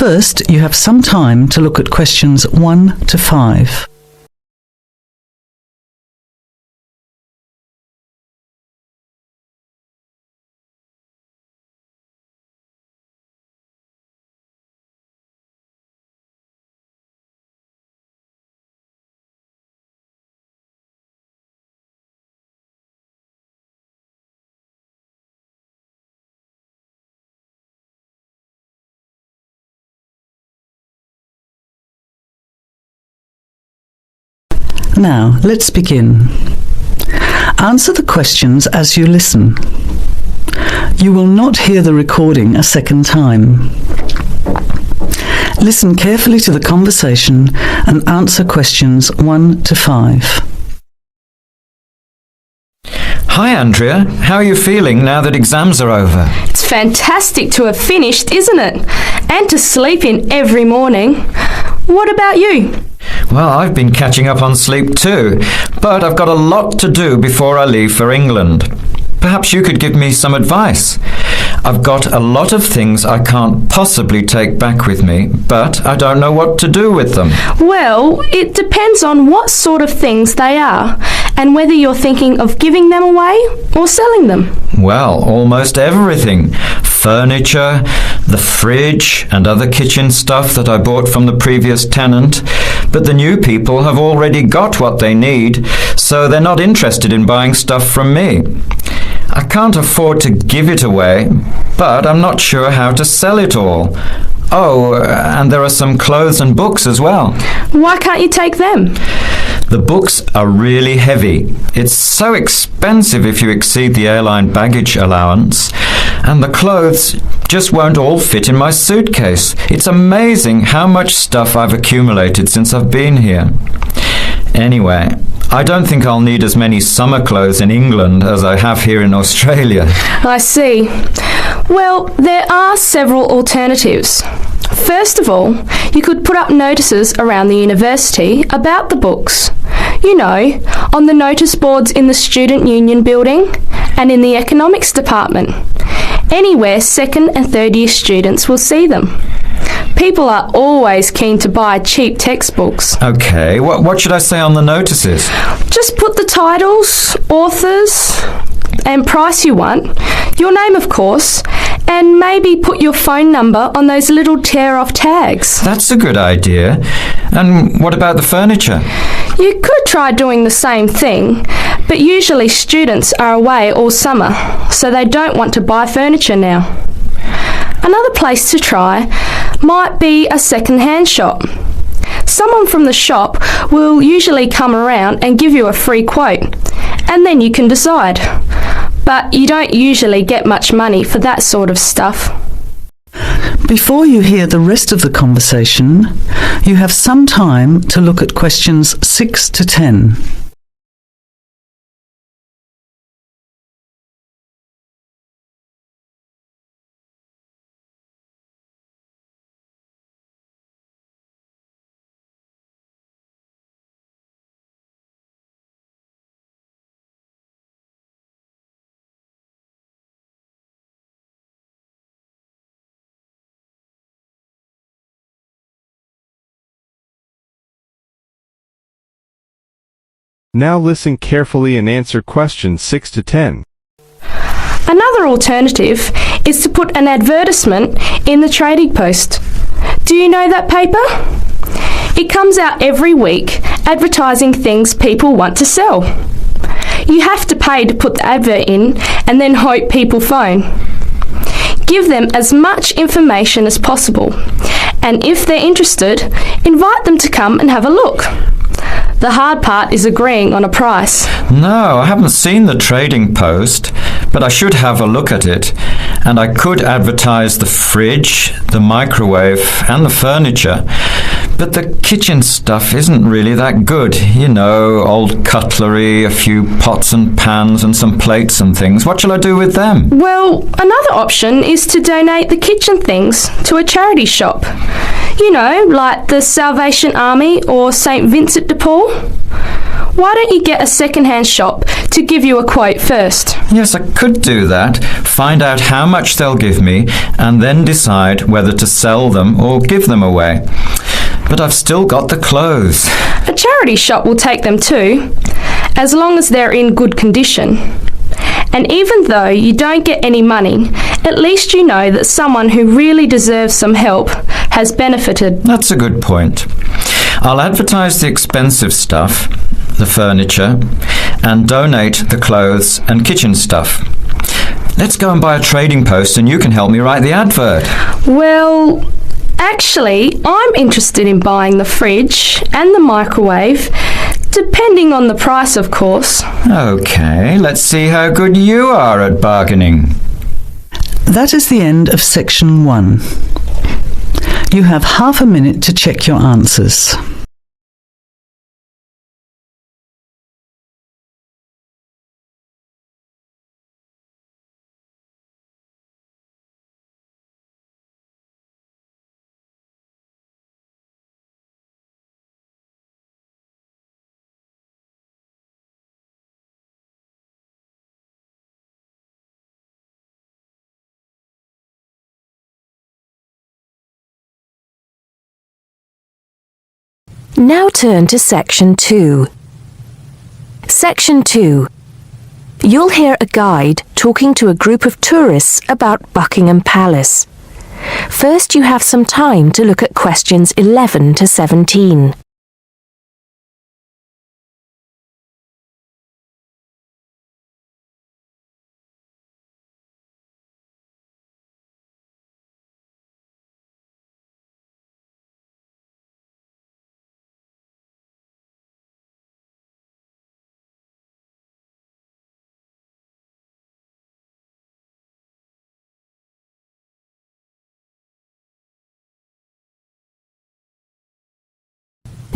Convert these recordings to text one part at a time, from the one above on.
First, you have some time to look at questions 1 to 5. Now, let's begin. Answer the questions as you listen. You will not hear the recording a second time. Listen carefully to the conversation and answer questions 1 to 5. Hi Andrea, how are you feeling now that exams are over? It's fantastic to have finished, isn't it? And to sleep in every morning. What about you? Well, I've been catching up on sleep too, but I've got a lot to do before I leave for England. Perhaps you could give me some advice. I've got a lot of things I can't possibly take back with me, but I don't know what to do with them. Well, it depends on what sort of things they are and whether you're thinking of giving them away or selling them. Well, almost everything. Furniture, the fridge and other kitchen stuff that I bought from the previous tenant. But the new people have already got what they need, so they're not interested in buying stuff from me. I can't afford to give it away, but I'm not sure how to sell it all. Oh, and there are some clothes and books as well. Why can't you take them? The books are really heavy. It's so expensive if you exceed the airline baggage allowance. And the clothes just won't all fit in my suitcase. It's amazing how much stuff I've accumulated since I've been here. Anyway, I don't think I'll need as many summer clothes in England as I have here in Australia. I see. Well, there are several alternatives. First of all, you could put up notices around the university about the books. You know, on the notice boards in the Student Union building and in the economics department. Anywhere second and third year students will see them. People are always keen to buy cheap textbooks. Okay, what should I say on the notices? Just put the titles, authors, and price you want, your name of course, and maybe put your phone number on those little tear-off tags. That's a good idea. And what about the furniture? You could try doing the same thing, but usually students are away all summer, so they don't want to buy furniture now. Another place to try might be a second-hand shop. Someone from the shop will usually come around and give you a free quote, and then you can decide. But you don't usually get much money for that sort of stuff. Before you hear the rest of the conversation, you have some time to look at questions 6 to 10. Now listen carefully and answer questions 6 to 10. Another alternative is to put an advertisement in the Trading Post. Do you know that paper? It comes out every week advertising things people want to sell. You have to pay to put the advert in and then hope people phone. Give them as much information as possible, and if they're interested, invite them to come and have a look. The hard part is agreeing on a price. No, I haven't seen the Trading Post, but I should have a look at it. And I could advertise the fridge, the microwave and the furniture. But the kitchen stuff isn't really that good. You know, old cutlery, a few pots and pans and some plates and things. What shall I do with them? Well, another option is to donate the kitchen things to a charity shop. You know, like the Salvation Army or St. Vincent de Paul. Why don't you get a second-hand shop to give you a quote first? Yes, I could do that. Find out how much they'll give me and then decide whether to sell them or give them away. But I've still got the clothes. A charity shop will take them too, as long as they're in good condition. And even though you don't get any money, at least you know that someone who really deserves some help has benefited. That's a good point. I'll advertise the expensive stuff, the furniture, and donate the clothes and kitchen stuff. Let's go and buy a trading post and you can help me write the advert. Well, actually, I'm interested in buying the fridge and the microwave, depending on the price, of course. Okay, let's see how good you are at bargaining. That is the end of section 1. You have half a minute to check your answers. Now turn to Section 2. Section 2. You'll hear a guide talking to a group of tourists about Buckingham Palace. First, you have some time to look at questions 11 to 17.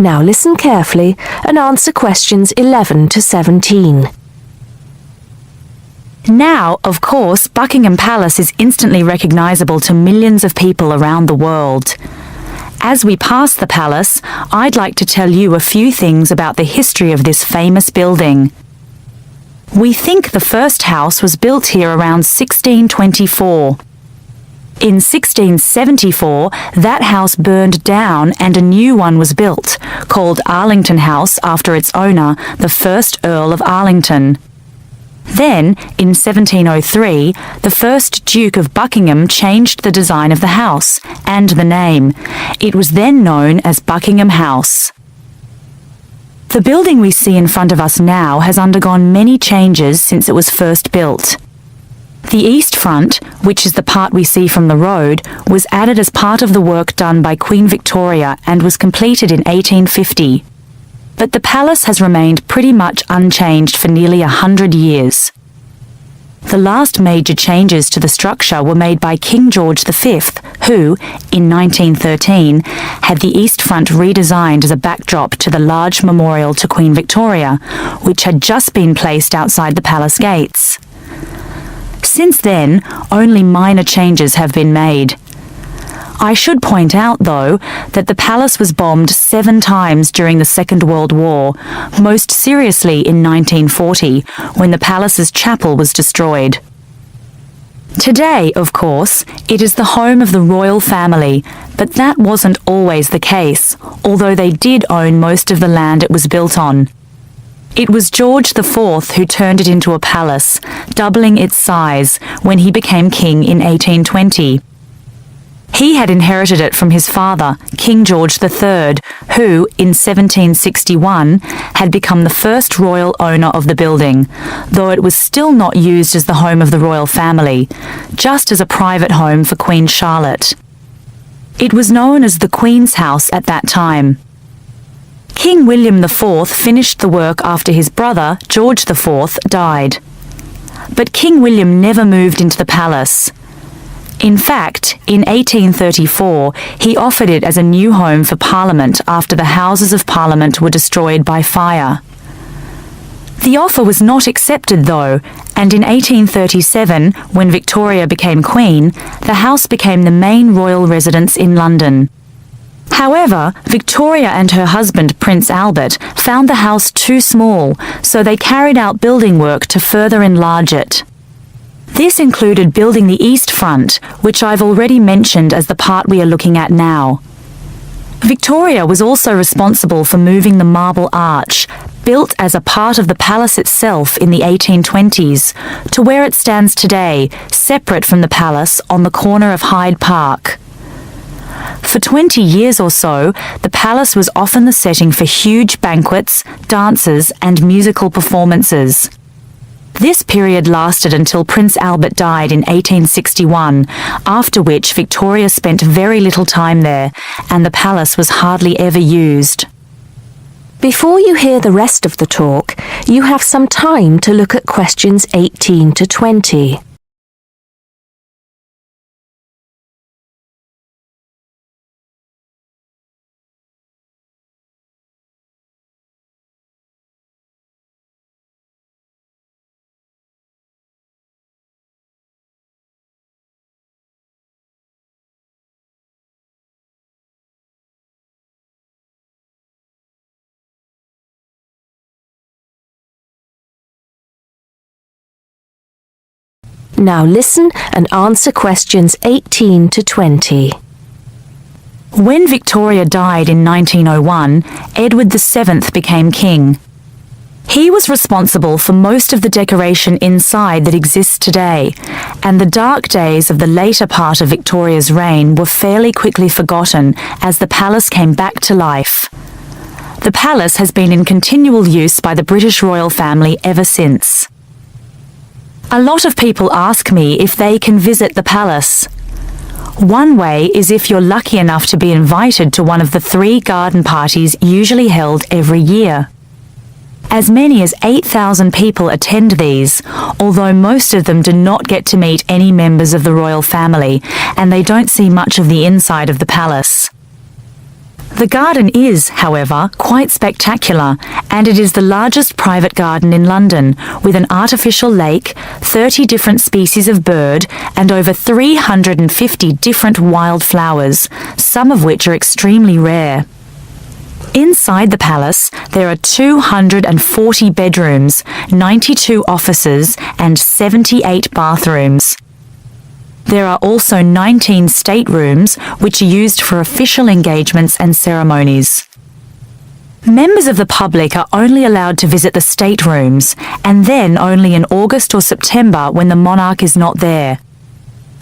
Now listen carefully and answer questions 11 to 17. Now, of course, Buckingham Palace is instantly recognisable to millions of people around the world. As we pass the palace, I'd like to tell you a few things about the history of this famous building. We think the first house was built here around 1624. In 1674, that house burned down and a new one was built, called Arlington House after its owner, the first Earl of Arlington. Then, in 1703, the first Duke of Buckingham changed the design of the house and the name. It was then known as Buckingham House. The building we see in front of us now has undergone many changes since it was first built. The east front, which is the part we see from the road, was added as part of the work done by Queen Victoria and was completed in 1850. But the palace has remained pretty much unchanged for nearly 100 years. The last major changes to the structure were made by King George V, who, in 1913, had the east front redesigned as a backdrop to the large memorial to Queen Victoria, which had just been placed outside the palace gates. Since then, only minor changes have been made. I should point out, though, that the palace was bombed 7 times during the Second World War, most seriously in 1940, when the palace's chapel was destroyed. Today, of course, it is the home of the royal family, but that wasn't always the case, although they did own most of the land it was built on. It was George IV who turned it into a palace, doubling its size when he became king in 1820. He had inherited it from his father, King George III, who, in 1761, had become the first royal owner of the building, though it was still not used as the home of the royal family, just as a private home for Queen Charlotte. It was known as the Queen's House at that time. King William IV finished the work after his brother, George IV, died. But King William never moved into the palace. In fact, in 1834, he offered it as a new home for Parliament after the Houses of Parliament were destroyed by fire. The offer was not accepted, though, and in 1837, when Victoria became Queen, the house became the main royal residence in London. However, Victoria and her husband, Prince Albert, found the house too small, so they carried out building work to further enlarge it. This included building the east front, which I've already mentioned as the part we are looking at now. Victoria was also responsible for moving the Marble Arch, built as a part of the palace itself in the 1820s, to where it stands today, separate from the palace on the corner of Hyde Park. For 20 years or so, the palace was often the setting for huge banquets, dances, and musical performances. This period lasted until Prince Albert died in 1861, after which Victoria spent very little time there, and the palace was hardly ever used. Before you hear the rest of the talk, you have some time to look at questions 18 to 20. Now listen and answer questions 18 to 20. When Victoria died in 1901, Edward VII became king. He was responsible for most of the decoration inside that exists today, and the dark days of the later part of Victoria's reign were fairly quickly forgotten as the palace came back to life. The palace has been in continual use by the British royal family ever since. A lot of people ask me if they can visit the palace. One way is if you're lucky enough to be invited to one of the 3 garden parties usually held every year. As many as 8,000 people attend these, although most of them do not get to meet any members of the royal family, and they don't see much of the inside of the palace. The garden is, however, quite spectacular, and it is the largest private garden in London, with an artificial lake, 30 different species of bird, and over 350 different wild flowers, some of which are extremely rare. Inside the palace, there are 240 bedrooms, 92 offices, and 78 bathrooms. There are also 19 staterooms, which are used for official engagements and ceremonies. Members of the public are only allowed to visit the staterooms, and then only in August or September when the monarch is not there.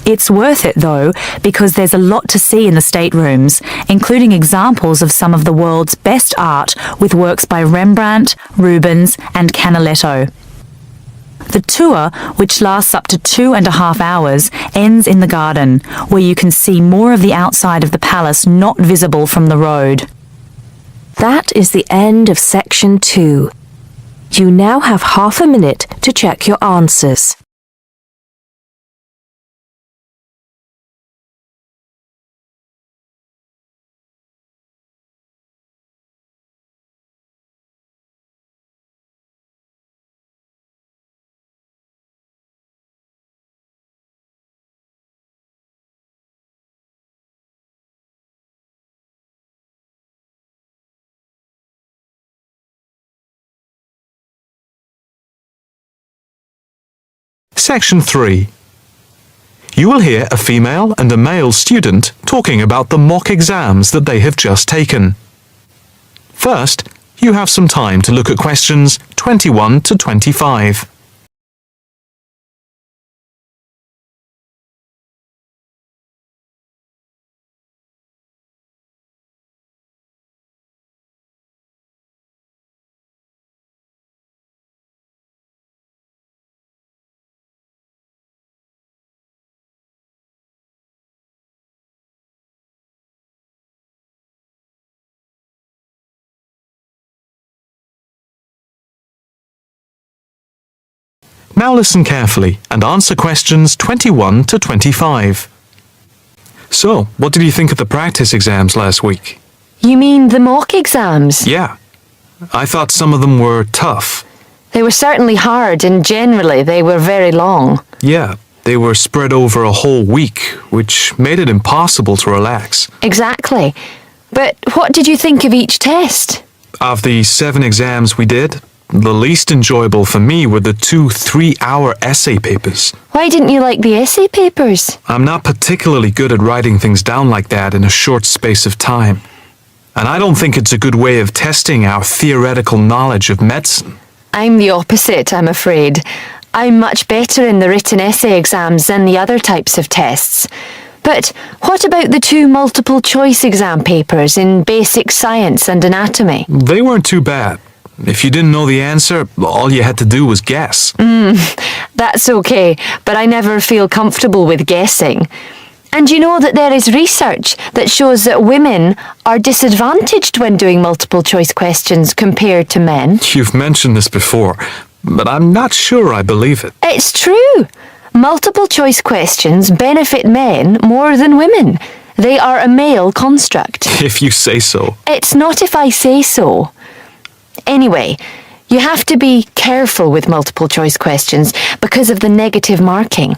It's worth it though, because there's a lot to see in the staterooms, including examples of some of the world's best art with works by Rembrandt, Rubens, and Canaletto. The tour, which lasts up to 2.5 hours, ends in the garden, where you can see more of the outside of the palace not visible from the road. That is the end of section 2. You now have half a minute to check your answers. Section 3. You will hear a female and a male student talking about the mock exams that they have just taken. First, you have some time to look at questions 21 to 25. Now listen carefully and answer questions 21 to 25. So, what did you think of the practice exams last week? You mean the mock exams? Yeah. I thought some of them were tough. They were certainly hard and generally they were very long. Yeah, they were spread over a whole week, which made it impossible to relax. Exactly. But what did you think of each test? Of the 7 exams we did, the least enjoyable for me were the 2 3-hour essay papers. Why didn't you like the essay papers? I'm not particularly good at writing things down like that in a short space of time. And I don't think it's a good way of testing our theoretical knowledge of medicine. I'm the opposite, I'm afraid. I'm much better in the written essay exams than the other types of tests. But what about the 2 multiple choice exam papers in basic science and anatomy? They weren't too bad. If you didn't know the answer, all you had to do was guess. That's okay, but I never feel comfortable with guessing. And you know that there is research that shows that women are disadvantaged when doing multiple choice questions compared to men. You've mentioned this before, but I'm not sure I believe it. It's true. Multiple choice questions benefit men more than women. They are a male construct. If you say so. It's not if I say so. Anyway, you have to be careful with multiple choice questions because of the negative marking.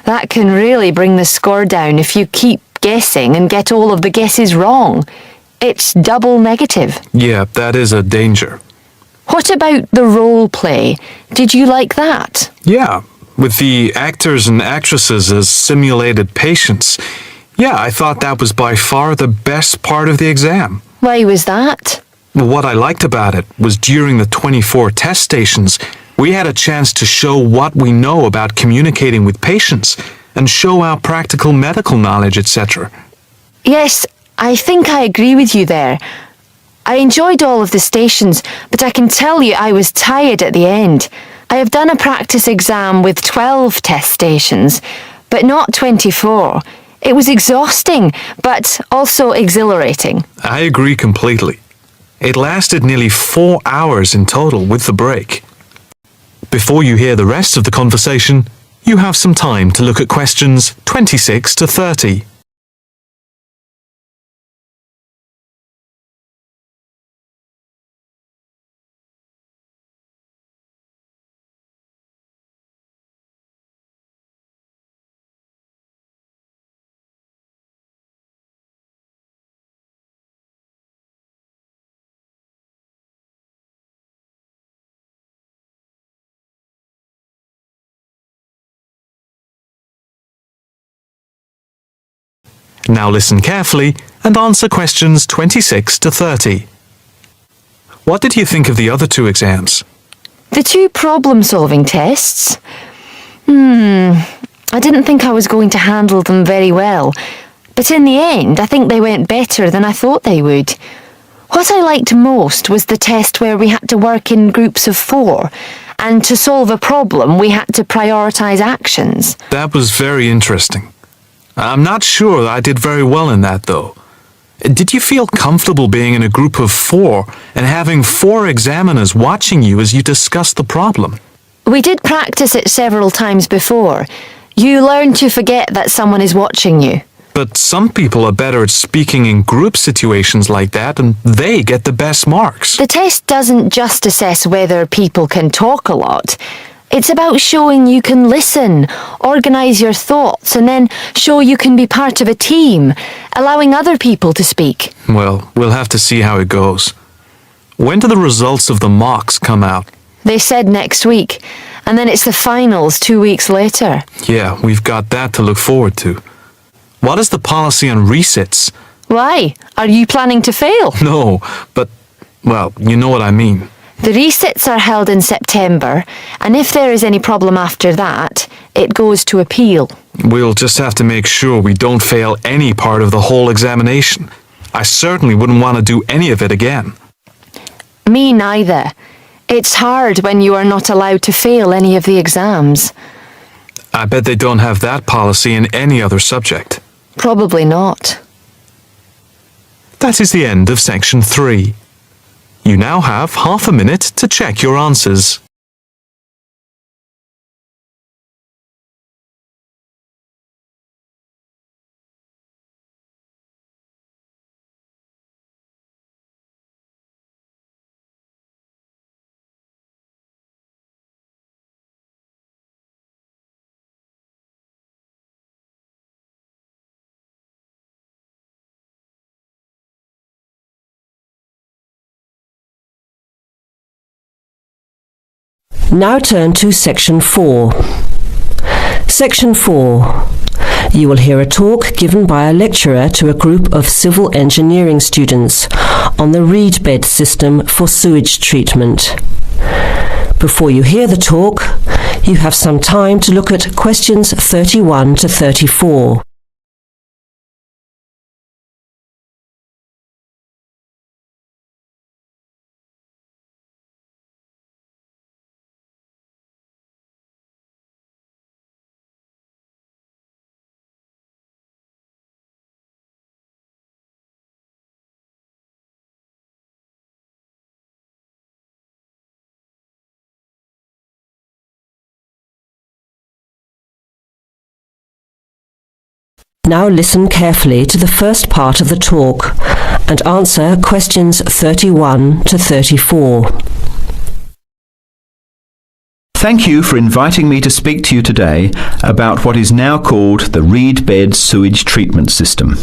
That can really bring the score down if you keep guessing and get all of the guesses wrong. It's double negative. Yeah, that is a danger. What about the role play? Did you like that? Yeah, with the actors and actresses as simulated patients. Yeah, I thought that was by far the best part of the exam. Why was that? What I liked about it was during the 24 test stations, we had a chance to show what we know about communicating with patients and show our practical medical knowledge, etc. Yes, I think I agree with you there. I enjoyed all of the stations, but I can tell you I was tired at the end. I have done a practice exam with 12 test stations, but not 24. It was exhausting, but also exhilarating. I agree completely. It lasted nearly 4 hours in total with the break. Before you hear the rest of the conversation, you have some time to look at questions 26 to 30. Now listen carefully and answer questions 26 to 30. What did you think of the other 2 exams? The 2 problem-solving tests? I didn't think I was going to handle them very well. But in the end, I think they went better than I thought they would. What I liked most was the test where we had to work in groups of 4, and to solve a problem, we had to prioritise actions. That was very interesting. I'm not sure I did very well in that, though. Did you feel comfortable being in a group of 4 and having 4 examiners watching you as you discussed the problem? We did practice it several times before. You learn to forget that someone is watching you. But some people are better at speaking in group situations like that, and they get the best marks. The test doesn't just assess whether people can talk a lot. It's about showing you can listen, organise your thoughts, and then show you can be part of a team, allowing other people to speak. Well, we'll have to see how it goes. When do the results of the mocks come out? They said next week, and then it's the finals 2 weeks later. Yeah, we've got that to look forward to. What is the policy on resits? Why? Are you planning to fail? No, but, well, you know what I mean. The resits are held in September, and if there is any problem after that, it goes to appeal. We'll just have to make sure we don't fail any part of the whole examination. I certainly wouldn't want to do any of it again. Me neither. It's hard when you are not allowed to fail any of the exams. I bet they don't have that policy in any other subject. Probably not. That is the end of section 3. You now have half a minute to check your answers. Now turn to Section 4. Section 4. You will hear a talk given by a lecturer to a group of civil engineering students on the reed bed system for sewage treatment. Before you hear the talk, you have some time to look at questions 31 to 34. Now listen carefully to the first part of the talk and answer questions 31 to 34. Thank you for inviting me to speak to you today about what is now called the reed bed sewage treatment system.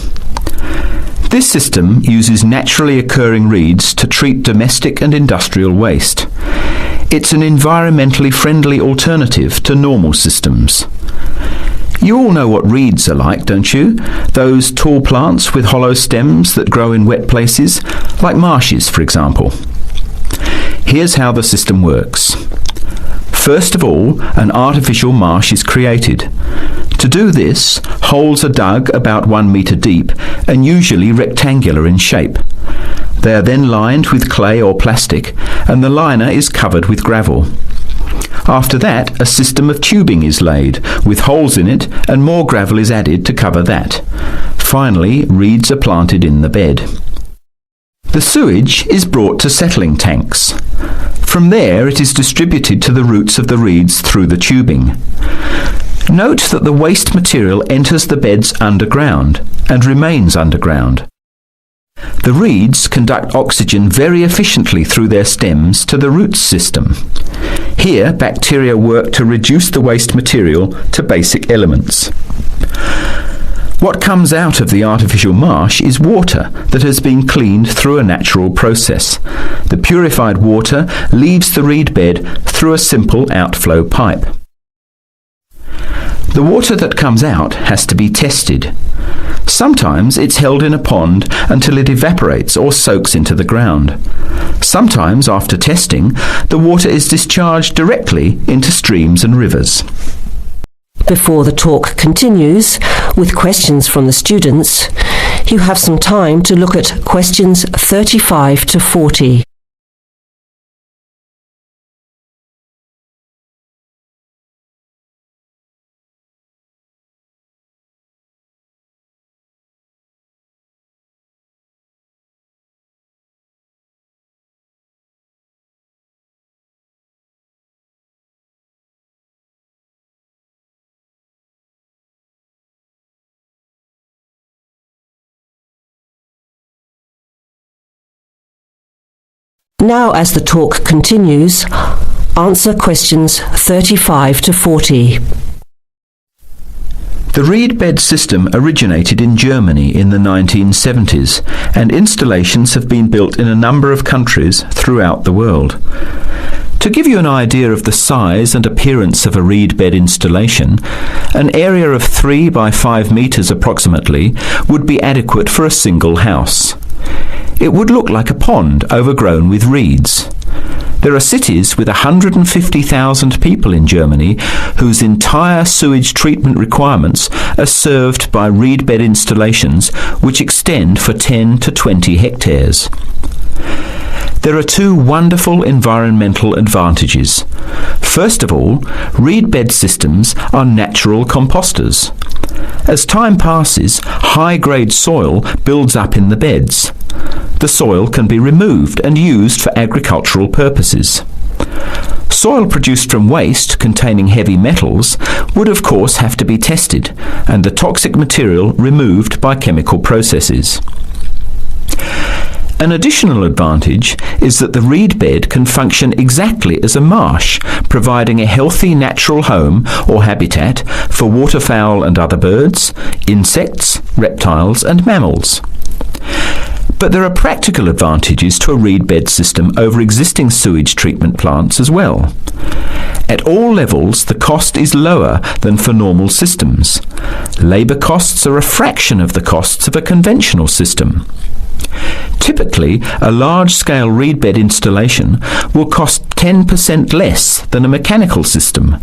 This system uses naturally occurring reeds to treat domestic and industrial waste. It's an environmentally friendly alternative to normal systems. You all know what reeds are like, don't you? Those tall plants with hollow stems that grow in wet places, like marshes, for example. Here's how the system works. First of all, an artificial marsh is created. To do this, holes are dug about 1 metre deep and usually rectangular in shape. They are then lined with clay or plastic, and the liner is covered with gravel. After that, a system of tubing is laid, with holes in it, and more gravel is added to cover that. Finally, reeds are planted in the bed. The sewage is brought to settling tanks. From there, it is distributed to the roots of the reeds through the tubing. Note that the waste material enters the beds underground and remains underground. The reeds conduct oxygen very efficiently through their stems to the roots system. Here, bacteria work to reduce the waste material to basic elements. What comes out of the artificial marsh is water that has been cleaned through a natural process. The purified water leaves the reed bed through a simple outflow pipe. The water that comes out has to be tested. Sometimes it's held in a pond until it evaporates or soaks into the ground. Sometimes, after testing, the water is discharged directly into streams and rivers. Before the talk continues, with questions from the students, you have some time to look at questions 35 to 40. Now, as the talk continues, answer questions 35 to 40. The reed bed system originated in Germany in the 1970s, and installations have been built in a number of countries throughout the world. To give you an idea of the size and appearance of a reed bed installation, an area of 3 by 5 metres approximately would be adequate for a single house. It would look like a pond overgrown with reeds. There are cities with 150,000 people in Germany whose entire sewage treatment requirements are served by reed bed installations which extend for 10 to 20 hectares. There are two wonderful environmental advantages. First of all, reed bed systems are natural composters. As time passes, high-grade soil builds up in the beds. The soil can be removed and used for agricultural purposes. Soil produced from waste containing heavy metals would of course have to be tested and the toxic material removed by chemical processes. An additional advantage is that the reed bed can function exactly as a marsh, providing a healthy natural home or habitat for waterfowl and other birds, insects, reptiles and mammals. But there are practical advantages to a reed bed system over existing sewage treatment plants as well. At all levels, the cost is lower than for normal systems. Labour costs are a fraction of the costs of a conventional system. Typically, a large-scale reed bed installation will cost 10% less than a mechanical system.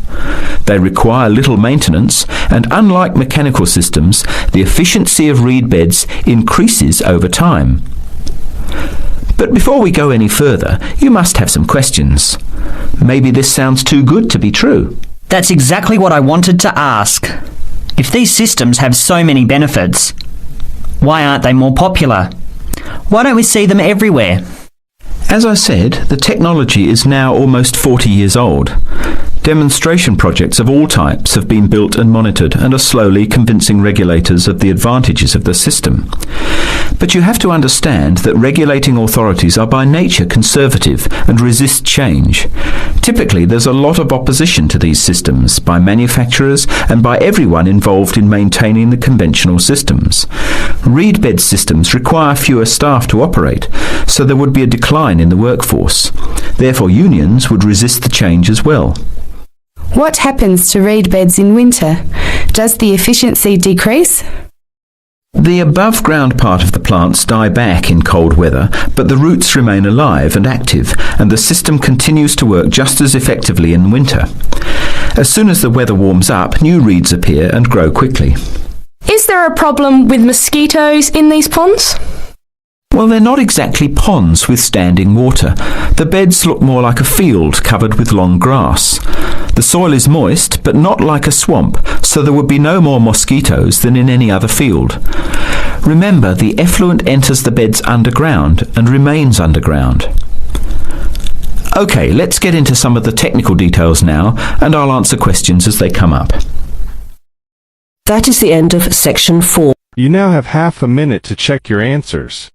They require little maintenance, and unlike mechanical systems, the efficiency of reed beds increases over time. But before we go any further, you must have some questions. Maybe this sounds too good to be true. That's exactly what I wanted to ask. If these systems have so many benefits, why aren't they more popular? Why don't we see them everywhere? As I said, the technology is now almost 40 years old. Demonstration projects of all types have been built and monitored and are slowly convincing regulators of the advantages of the system. But you have to understand that regulating authorities are by nature conservative and resist change. Typically, there's a lot of opposition to these systems by manufacturers and by everyone involved in maintaining the conventional systems. Reed bed systems require fewer staff to operate, so there would be a decline in the workforce. Therefore, unions would resist the change as well. What happens to reed beds in winter? Does the efficiency decrease? The above-ground part of the plants die back in cold weather, but the roots remain alive and active, and the system continues to work just as effectively in winter. As soon as the weather warms up, new reeds appear and grow quickly. Is there a problem with mosquitoes in these ponds? Well, they're not exactly ponds with standing water. The beds look more like a field covered with long grass. The soil is moist, but not like a swamp, so there would be no more mosquitoes than in any other field. Remember, the effluent enters the beds underground and remains underground. OK, let's get into some of the technical details now, and I'll answer questions as they come up. That is the end of section 4. You now have half a minute to check your answers.